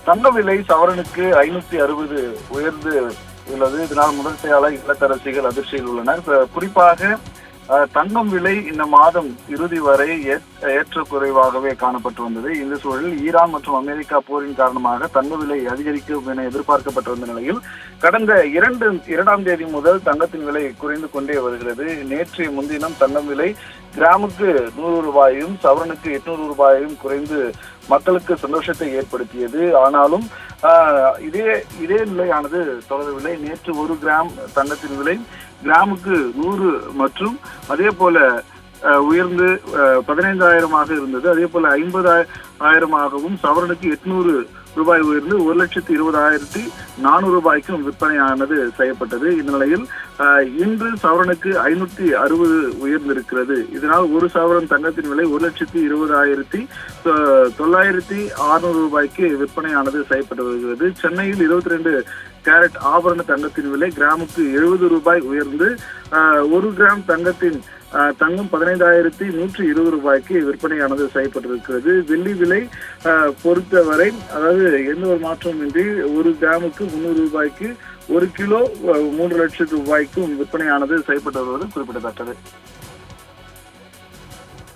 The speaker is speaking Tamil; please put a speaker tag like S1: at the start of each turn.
S1: தங்க விலை சவரனுக்கு 560 உயர்ந்து உள்ளது. இதனால் முதலீட்டாளர் இல்லத்தரசிகள் அதிர்ச்சியில் உள்ளனர். குறிப்பாக தங்கம் விலை இந்த மாதம் இறுதி வரை ஏற்ற குறைவாகவே காணப்பட்டு வந்தது. இந்த சூழலில் ஈரான் மற்றும் அமெரிக்கா போரின் காரணமாக தங்க விலை அதிகரிக்கும் என எதிர்பார்க்கப்பட்டு வந்த நிலையில் கடந்த 2ஆம் தேதி முதல் தங்கத்தின் விலை குறைந்து கொண்டே வருகிறது. நேற்றைய முன்தினம் தங்கம் விலை கிராமுக்கு 100 ரூபாயும் சவரனுக்கு 800 ரூபாயும் குறைந்து மக்களுக்கு சந்தோஷத்தை ஏற்படுத்தியது. ஆனாலும் இதே நிலையானது தொடரவில்லை. நேற்று 1 கிராம் தங்கத்தின் விலை கிராமுக்கு 100 மற்றும் அதே போல உயர்ந்து 15,000 இருந்தது. அதே போல 50,000 சவரனுக்கு 800 ரூபாய் உயர்ந்து 1,20,400 ரூபாய்க்கும் விற்பனையானது செய்யப்பட்டது. இந்நிலையில் இன்று சவரனுக்கு 560 உயர்ந்திருக்கிறது. இதனால் ஒரு சவரன் தங்கத்தின் விலை 1,20,906 ரூபாய்க்கு விற்பனையானது செய்யப்பட்டு வருகிறது. சென்னையில் 22 கேரட் ஆபரண தங்கத்தின் விலை கிராமுக்கு 70 ரூபாய் உயர்ந்து 1 கிராம் தங்கம் 15,120 ரூபாய்க்கு விற்பனையானது செய்யப்பட்டிருக்கிறது. வெள்ளி விலை பொறுத்தவரை அதாவது எந்த ஒரு மாற்றமும் இன்றி 1 கிராமுக்கு 300 ரூபாய்க்கு 1 கிலோ 3 லட்சம் ரூபாய்க்கும் விற்பனையானது செய்யப்பட்டு வருவது குறிப்பிடத்தக்கது.